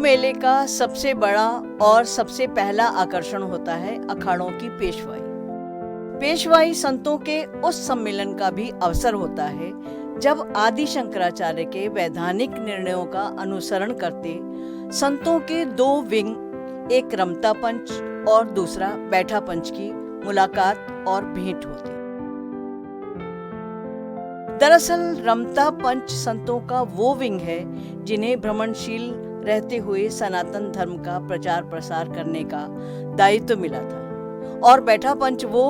मेले का सबसे बड़ा और सबसे पहला आकर्षण होता है अखाड़ों की पेशवाई। पेशवाई संतों के उस सम्मेलन का भी अवसर होता है जब आदि शंकराचार्य के वैधानिक निर्णयों का अनुसरण करते संतों के दो विंग, एक रमता पंच और दूसरा बैठा पंच की मुलाकात और भेंट होती। दरअसल रमता पंच संतों का वो विंग है जिन्हें भ्रमणशील रहते हुए सनातन धर्म का प्रचार प्रसार करने का दायित्व मिला था, और बैठा पंच वो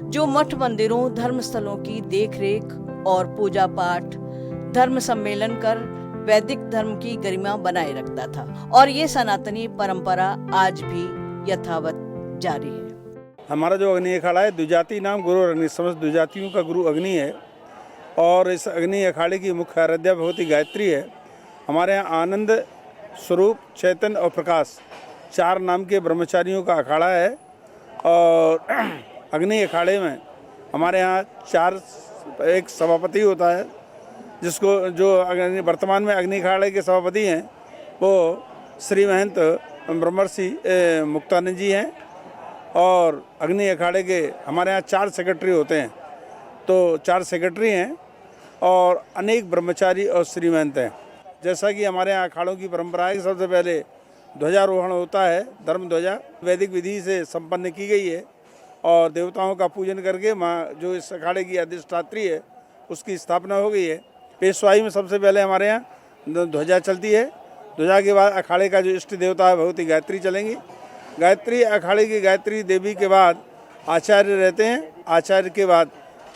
जो मठ मंदिरों, धर्मस्थलों की देखरेख और पूजा पाठ, धर्म सम्मेलन कर वैदिक धर्म की गरिमा बनाए रखता था। और ये सनातनी परंपरा आज भी यथावत जारी है। हमारा जो अग्नि अखाड़ा है, द्विजाति नाम गुरु अग्नि, समस्त द्विजातियों का गुरु अग्नि है। और इस अग्नि अखाड़े की मुख्य आराध्या भगवती गायत्री है। हमारे यहाँ आनंद, स्वरूप, चैतन्य और प्रकाश चार नाम के ब्रह्मचारियों का अखाड़ा है। और अग्नि अखाड़े में हमारे यहाँ एक सभापति होता है, जिसको जो वर्तमान में अग्नि अखाड़े के सभापति हैं वो श्री महंत ब्रह्मर्षि मुक्तानंद जी हैं। और अग्नि अखाड़े के हमारे यहाँ 4 सेक्रेटरी होते हैं, तो 4 सेक्रेटरी हैं और अनेक ब्रह्मचारी और श्रीमंत हैं। जैसा कि हमारे यहाँ अखाड़ों की परंपरा है, सबसे पहले ध्वजारोहण होता है। धर्म ध्वजा वैदिक विधि से संपन्न की गई है और देवताओं का पूजन करके माँ जो इस अखाड़े की अधिष्ठात्री है उसकी स्थापना हो गई है। पेशवाई में सबसे पहले हमारे यहाँ ध्वजा चलती है। ध्वजा के बाद अखाड़े का जो इष्ट देवता है भगवती गायत्री चलेंगी। गायत्री अखाड़े की गायत्री देवी के बाद आचार्य रहते हैं। आचार्य के बाद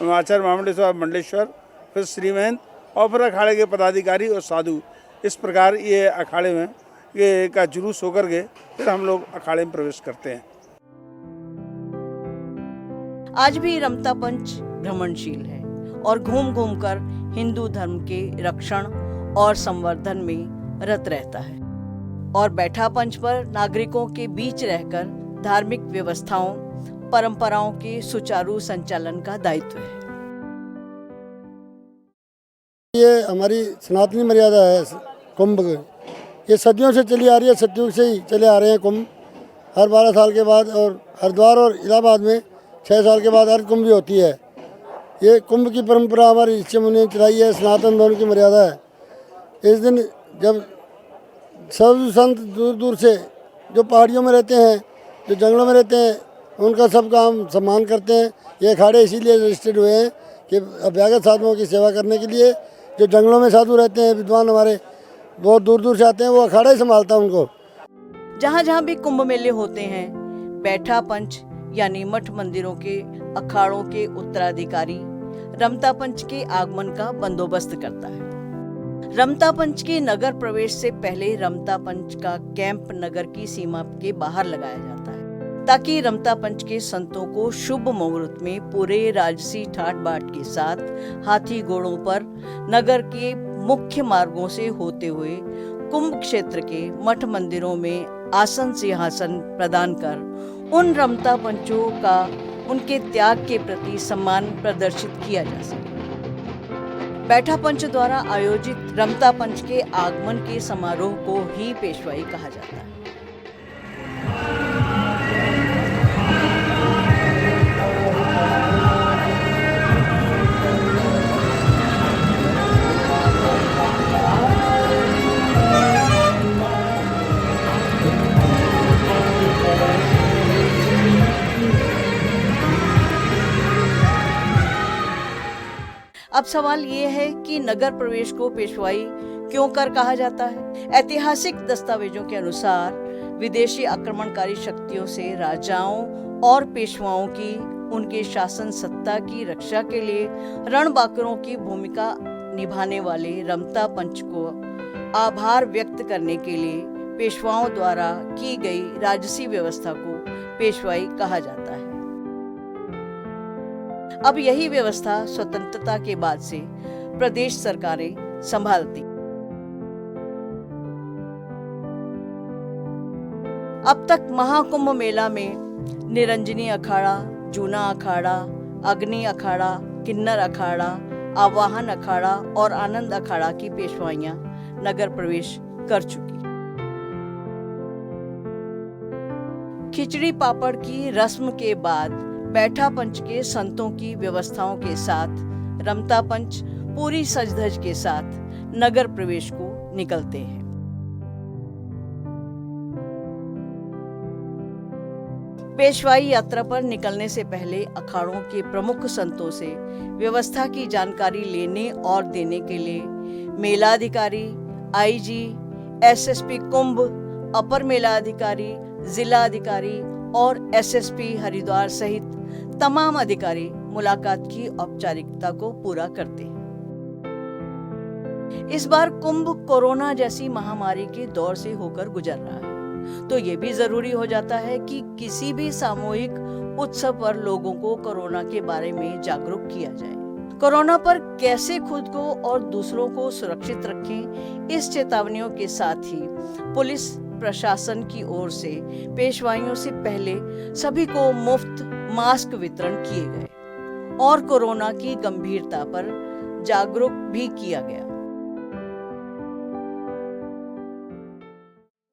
आचार्य महामंडलेश्वर, मंडलेश्वर, फिर श्रीमहंत और फिर अखाड़े के पदाधिकारी और साधु। इस प्रकार ये अखाड़े में ये का जुलूस होकर के फिर हम लोग अखाड़े में प्रवेश करते हैं। आज भी रमता पंच भ्रमणशील है और घूम घूम कर हिंदू धर्म के रक्षण और संवर्धन में रत रहता है। और बैठा पंच पर नागरिकों के बीच रहकर धार्मिक व्यवस्थाओं, परंपराओं के सुचारू संचालन का दायित्व है। ये हमारी सनातनी मर्यादा है कुंभ। ये सदियों से चली आ रही है, सदियों से ही चले आ रहे हैं कुंभ। हर 12 साल के बाद, और हरिद्वार और इलाहाबाद में 6 साल के बाद अर्ध कुंभ भी होती है। ये कुंभ की परंपरा हमारी ऋषि मुनि ने चलाई है, सनातन धर्म की मर्यादा है। इस दिन जब सब संत दूर दूर से जो पहाड़ियों में रहते हैं, जो जंगलों में रहते हैं, उनका सबका हम सम्मान करते हैं। ये अखाड़े इसीलिए रजिस्टर्ड हुए हैं कि अभ्यागत साधुओं की सेवा करने के लिए। जो जंगलों में साधु रहते हैं, विद्वान हमारे बहुत दूर दूर से आते हैं, वो अखाड़ा ही संभालता है उनको। जहाँ जहाँ भी कुंभ मेले होते हैं, बैठा पंच यानी मठ मंदिरों के अखाड़ों के उत्तराधिकारी रमता पंच के आगमन का बंदोबस्त करता है। रमता पंच के नगर प्रवेश से पहले रमता पंच का कैंप नगर की सीमा के बाहर लगाया जाता है, ताकि रमता पंच के संतों को शुभ मुहूर्त में पूरे राजसी ठाट बाट के साथ हाथी घोड़ों पर नगर के मुख्य मार्गों से होते हुए कुंभ क्षेत्र के मठ मंदिरों में आसन सिंहासन प्रदान कर उन रमता पंचों का उनके त्याग के प्रति सम्मान प्रदर्शित किया जा सके। बैठा पंच द्वारा आयोजित रमता पंच के आगमन के समारोह को ही पेशवाई कहा जाता है। अब सवाल ये है कि नगर प्रवेश को पेशवाई क्यों कर कहा जाता है। ऐतिहासिक दस्तावेजों के अनुसार विदेशी आक्रमणकारी शक्तियों से राजाओं और पेशवाओं की उनके शासन सत्ता की रक्षा के लिए रणबांकुरों की भूमिका निभाने वाले रमता पंच को आभार व्यक्त करने के लिए पेशवाओं द्वारा की गई राजसी व्यवस्था को पेशवाई कहा जाता है। अब यही व्यवस्था स्वतंत्रता के बाद से प्रदेश सरकारें संभालती। अब तक महाकुंभ मेला में निरंजनी अखाड़ा, जूना अखाड़ा, अग्नि अखाड़ा, किन्नर अखाड़ा, आवाहन अखाड़ा और आनंद अखाड़ा की पेशवाइयां नगर प्रवेश कर चुकी। खिचड़ी पापड़ की रस्म के बाद बैठा पंच के संतों की व्यवस्थाओं के साथ रमता पंच पूरी सज-धज के साथ नगर प्रवेश को निकलते हैं। पेशवाई यात्रा पर निकलने से पहले अखाड़ों के प्रमुख संतों से व्यवस्था की जानकारी लेने और देने के लिए मेलाधिकारी, आईजी, एसएसपी कुंभ, अपर मेलाधिकारी, जिला अधिकारी और एसएसपी हरिद्वार सहित तमाम अधिकारी मुलाकात की औपचारिकता को पूरा करते हैं। इस बार कुंभ कोरोना जैसी महामारी के दौर से होकर गुजर रहा है, तो ये भी जरूरी हो जाता है कि किसी भी सामूहिक उत्सव पर लोगों को कोरोना के बारे में जागरूक किया जाए। कोरोना पर कैसे खुद को और दूसरों को सुरक्षित रखें, इस चेतावनियों के साथ ही पुलिस प्रशासन की ओर से पेशवाइयों से पहले सभी को मुफ्त मास्क वितरण किए गए और कोरोना की गंभीरता पर जागरूक भी किया गया।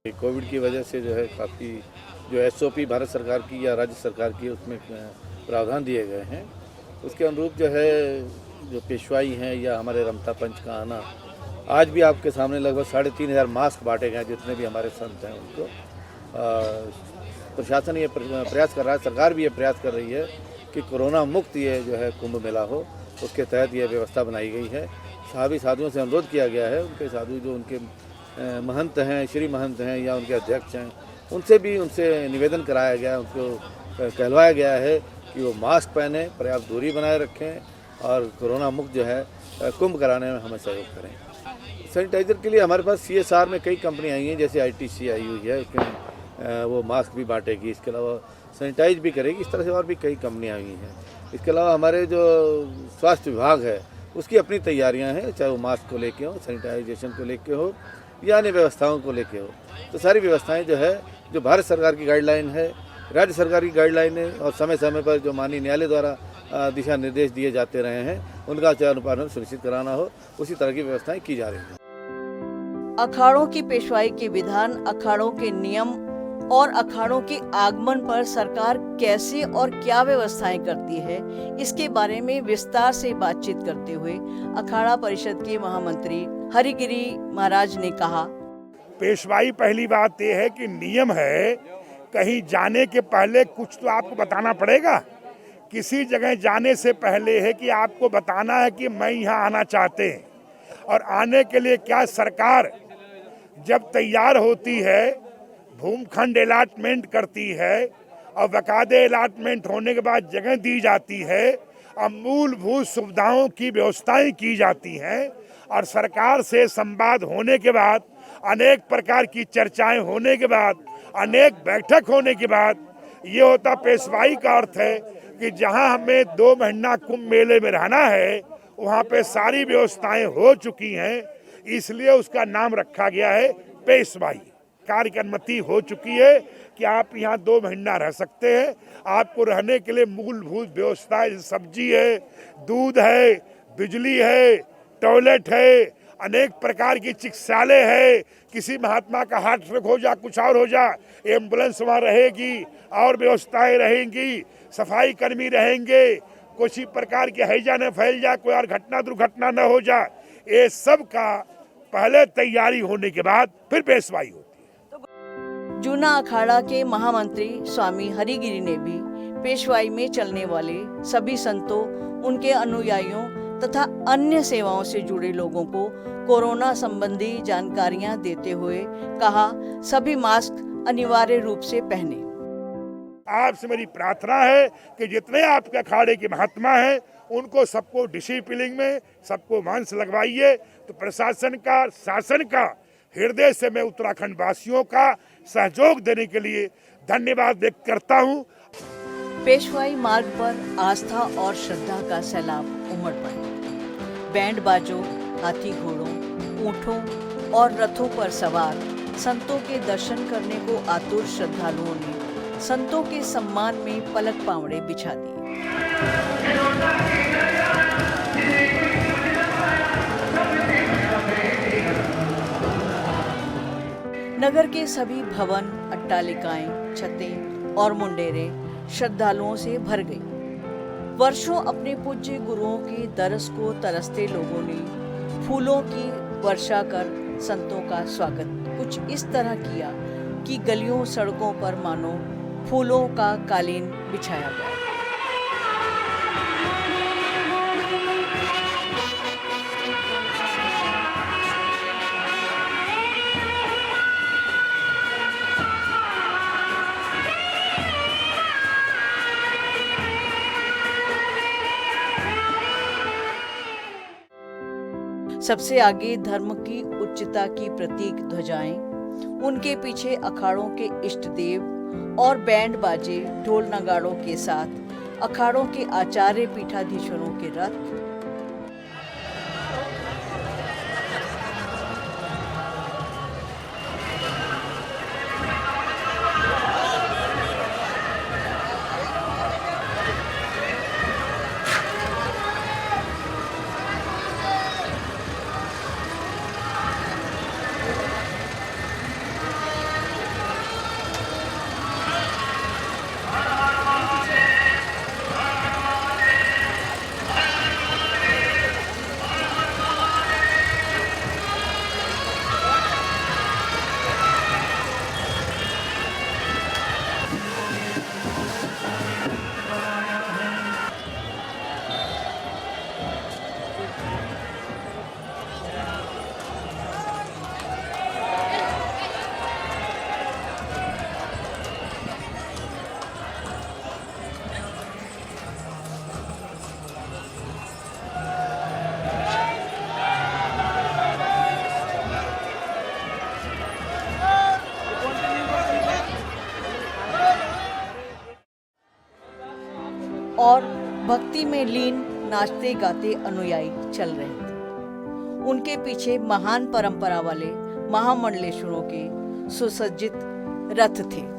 कोविड की वजह से जो है काफ़ी जो एसओपी भारत सरकार की या राज्य सरकार की उसमें प्रावधान दिए गए हैं, उसके अनुरूप जो है जो पेशवाई हैं या हमारे रमता पंच का आना, आज भी आपके सामने लगभग 3,500 मास्क बांटे गए जितने भी हमारे संत हैं उनको। प्रशासन ये प्रयास कर रहा है, सरकार भी ये प्रयास कर रही है कि कोरोना मुक्त ये जो है कुंभ मेला हो, उसके तहत ये व्यवस्था बनाई गई है। साधुओं से अनुरोध किया गया है, उनके साधु जो उनके महंत हैं, श्री महंत हैं या उनके अध्यक्ष हैं, उनसे निवेदन कराया गया, उनको कहलवाया गया है कि वो मास्क पहने, पर्याप्त दूरी बनाए रखें और कोरोना मुक्त जो है कुंभ कराने में हमें सहयोग करें। सैनिटाइज़र के लिए हमारे पास CSR में कई कंपनी आई हैं, जैसे ITC आई हुई है, उसमें वो मास्क भी बांटेगी, इसके अलावा सैनिटाइज भी करेगी, इस तरह से और भी कई कंपनियाँ आई हैं। इसके अलावा हमारे जो स्वास्थ्य विभाग है उसकी अपनी तैयारियाँ हैं, चाहे वो मास्क को लेके हो, सैनिटाइजेशन को लेके हो या अन्य व्यवस्थाओं को लेके हो। तो सारी व्यवस्थाएं जो है, जो भारत सरकार की गाइडलाइन है, राज्य सरकार की गाइडलाइन है और समय समय पर जो माननीय न्यायालय द्वारा दिशा निर्देश दिए जाते रहे हैं, उनका अनुपालन सुनिश्चित कराना हो, उसी तरह की व्यवस्थाएं की जा रही हैं। अखाड़ों की पेशवाई के विधान, अखाड़ों के नियम और अखाड़ों के आगमन पर सरकार कैसे और क्या व्यवस्थाएं करती है, इसके बारे में विस्तार से बातचीत करते हुए अखाड़ा परिषद के महामंत्री हरिगिरी महाराज ने कहा, पेशवाई पहली बात यह है कि नियम है, कहीं जाने के पहले कुछ तो आपको बताना पड़ेगा। किसी जगह जाने से पहले है कि आपको बताना है कि मैं यहाँ आना चाहते हैं, और आने के लिए क्या सरकार जब तैयार होती है, भूमखंड अलॉटमेंट करती है और बाकायदे अलॉटमेंट होने के बाद जगह दी जाती है और मूलभूत सुविधाओं की व्यवस्थाएं की जाती हैं और सरकार से संवाद होने के बाद, अनेक प्रकार की चर्चाएं होने के बाद, अनेक बैठक होने के बाद, ये होता पेशवाई का अर्थ है कि जहां हमें 2 महीना कुंभ मेले में रहना है वहां पे सारी व्यवस्थाएं हो चुकी हैं, इसलिए उसका नाम रखा गया है पेशवाई। कार्य की अनुमति हो चुकी है कि आप यहाँ 2 महीना रह सकते हैं। आपको रहने के लिए मूलभूत व्यवस्थाएं, सब्जी है, दूध है, बिजली है, टॉयलेट है, अनेक प्रकार की चिकित्सालय है, किसी महात्मा का हार्ट अटैक हो जा, कुछ और हो जा, एम्बुलेंस वहाँ रहेगी और व्यवस्थाएं रहेंगी, सफाई कर्मी रहेंगे, किसी प्रकार की हैजा न फैल जाए, कोई और घटना दुर्घटना न हो जाए, ये सब का पहले तैयारी होने के बाद फिर पेशवाई होती है। जूना अखाड़ा के महामंत्री स्वामी हरिगिरी ने भी पेशवाई में चलने वाले सभी संतों, उनके अनुयायियों तथा अन्य सेवाओं से जुड़े लोगों को कोरोना संबंधी जानकारियां देते हुए कहा, सभी मास्क अनिवार्य रूप से पहने। आपसे मेरी प्रार्थना है कि जितने आपके अखाड़े के महात्मा हैं उनको सबको डिसिप्लिन में सबको मास्क लगवाइए। तो प्रशासन का, शासन का हृदय से मैं उत्तराखंड वासियों का सहयोग देने के लिए धन्यवाद व्यक्त करता हूँ। पेशवाई मार्ग पर आस्था और श्रद्धा का सैलाब उमड़ पड़ा। बैंड बाजों, हाथी घोड़ों, ऊंटों और रथों पर सवार संतों के दर्शन करने को आतुर श्रद्धालुओं ने संतों के सम्मान में पलक पावड़े बिछा दिए। नगर के सभी भवन, अट्टालिकाएं, छतें और मुंडेरे श्रद्धालुओं से भर गई। वर्षों अपने पूज्य गुरुओं के दरस को तरसते लोगों ने फूलों की वर्षा कर संतों का स्वागत कुछ इस तरह किया कि गलियों सड़कों पर मानो फूलों का कालीन बिछाया गया। सबसे आगे धर्म की उच्चता की प्रतीक ध्वजाएं, उनके पीछे अखाड़ों के इष्ट देव और बैंड बाजे ढोल नगाड़ों के साथ अखाड़ों के आचार्य पीठाधीश्वरों के रथ, और भक्ति में लीन नाचते गाते अनुयायी चल रहे थे। उनके पीछे महान परंपरा वाले महामंडलेश्वरों के सुसज्जित रथ थे।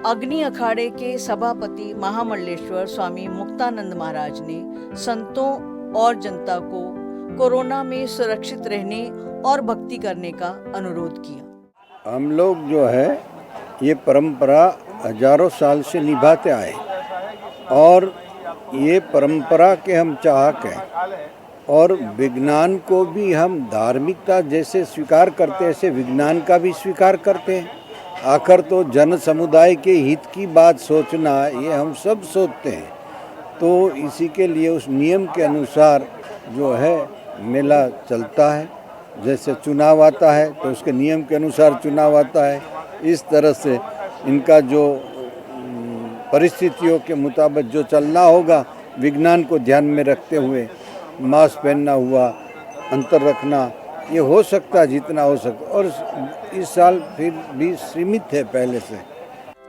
अग्नि अखाड़े के सभापति महामंडलेश्वर स्वामी मुक्तानंद महाराज ने संतों और जनता को कोरोना में सुरक्षित रहने और भक्ति करने का अनुरोध किया। हम लोग जो है ये परंपरा हजारों साल से निभाते आए और ये परंपरा के हम चाहक हैं और विज्ञान को भी हम धार्मिकता जैसे स्वीकार करते हैं ऐसे विज्ञान का भी स्वीकार करते हैं। आखिर तो जन समुदाय के हित की बात सोचना ये हम सब सोचते हैं, तो इसी के लिए उस नियम के अनुसार जो है मेला चलता है। जैसे चुनाव आता है तो उसके नियम के अनुसार चुनाव आता है। इस तरह से इनका जो परिस्थितियों के मुताबिक जो चलना होगा विज्ञान को ध्यान में रखते हुए मास्क पहनना हुआ, अंतर रखना, ये हो सकता है जितना हो सकता, और इस साल फिर भी सीमित है पहले से।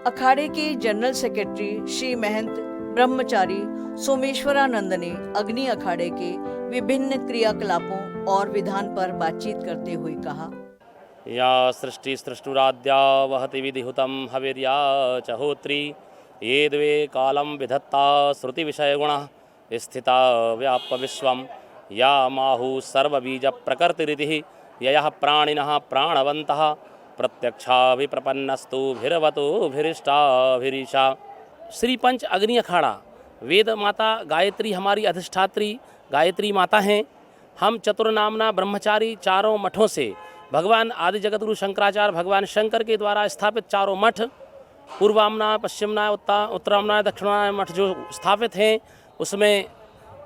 अखाड़े के जनरल सेक्रेटरी श्री महंत ब्रह्मचारी सोमेश्वरानंद ने अग्नि अखाड़े के विभिन्न क्रियाकलापों और विधान पर बातचीत करते हुए कहा, या सृष्टिसृष्टुराद्या वहति विधिहुतं हविर्या च होत्री ये द्वे कालं विधत्ता श्रुतिविषयगुणः स्थिता व्याप्य विश्वं या माहुः सर्वबीजप्रकृतिरितिः ययः प्राणिनः प्राणवन्तः प्रत्यक्षाभिप्रपन्नस्तु भिरवतुभिरिष्टाभिरीशा। श्री पंच अग्नि अखाड़ा वेद माता गायत्री हमारी अधिष्ठात्री गायत्री माता हैं। हम चतुर्नामना ब्रह्मचारी चारों मठों से भगवान आदि जगतगुरु शंकराचार्य भगवान शंकर के द्वारा स्थापित चारों मठ पूर्वामना पश्चिमना उत्तरामना दक्षिणामना मठ जो स्थापित हैं उसमें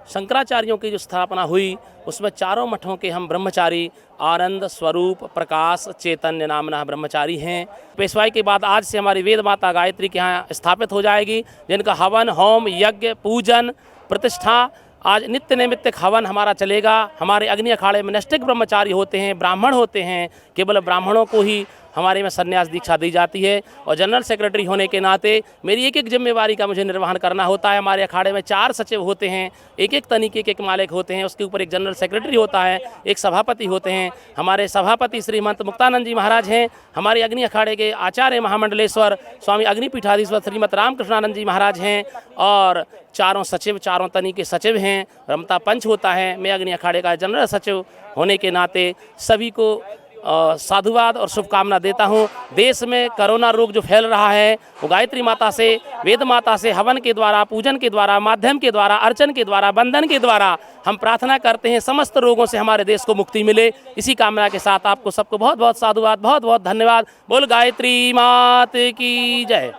शंकराचार्यों की जो स्थापना हुई उसमें चारों मठों के हम ब्रह्मचारी आनंद स्वरूप प्रकाश चैतन्य नामना ब्रह्मचारी हैं। पेशवाई के बाद आज से हमारी वेद माता गायत्री के यहाँ स्थापित हो जाएगी, जिनका हवन होम यज्ञ पूजन प्रतिष्ठा आज नित्य नैमित्तिक हवन हमारा चलेगा। हमारे अग्नि अखाड़े में नैष्ठिक ब्रह्मचारी होते हैं, ब्राह्मण होते हैं, केवल ब्राह्मणों को ही हमारे में संन्यास दीक्षा दी जाती है। और जनरल सेक्रेटरी होने के नाते मेरी एक एक जिम्मेवारी का मुझे निर्वहन करना होता है। हमारे अखाड़े में 4 सचिव होते हैं, एक एक तनिके के मालिक होते हैं, उसके ऊपर एक जनरल सेक्रेटरी होता है, एक सभापति होते हैं। हमारे सभापति श्रीमंत मुक्तानंद जी महाराज हैं। हमारे अग्नि अखाड़े के आचार्य महामंडलेश्वर स्वामी अग्निपीठाधीश्वर श्रीमत रामकृष्णानंद जी महाराज हैं। और चारों सचिव चारों तनिके सचिव हैं। रमता पंच होता है। मैं अग्नि अखाड़े का जनरल सचिव होने के नाते सभी को साधुवाद और शुभकामना देता हूँ। देश में कोरोना रोग जो फैल रहा है वो गायत्री माता से वेद माता से हवन के द्वारा पूजन के द्वारा माध्यम के द्वारा अर्चन के द्वारा बंधन के द्वारा हम प्रार्थना करते हैं समस्त रोगों से हमारे देश को मुक्ति मिले। इसी कामना के साथ आपको सबको बहुत बहुत साधुवाद बहुत बहुत धन्यवाद। बोल गायत्री मात की जय।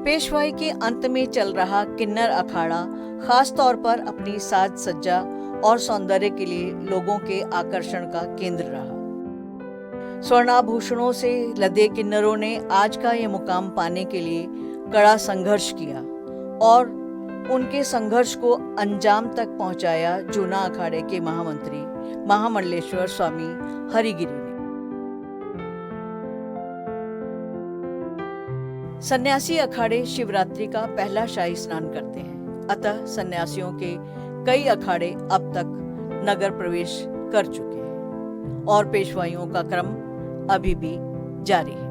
पेशवाई के अंत में चल रहा किन्नर अखाड़ा खास तौर पर अपनी साज सज्जा और सौंदर्य के लिए लोगों के आकर्षण का केंद्र रहा। स्वर्णाभूषणों से लदे किन्नरों ने आज का ये मुकाम पाने के लिए कड़ा संघर्ष किया और उनके संघर्ष को अंजाम तक पहुंचाया जूना अखाड़े के महामंत्री महामंडलेश्वर स्वामी हरिगिरी ने। सन्यासी अखाड़े शिवरात्रि का पहला शाही स्नान करते हैं, अतः सन्यासियों के कई अखाड़े अब तक नगर प्रवेश कर चुके हैं और पेशवाइयों का क्रम अभी भी जारी है।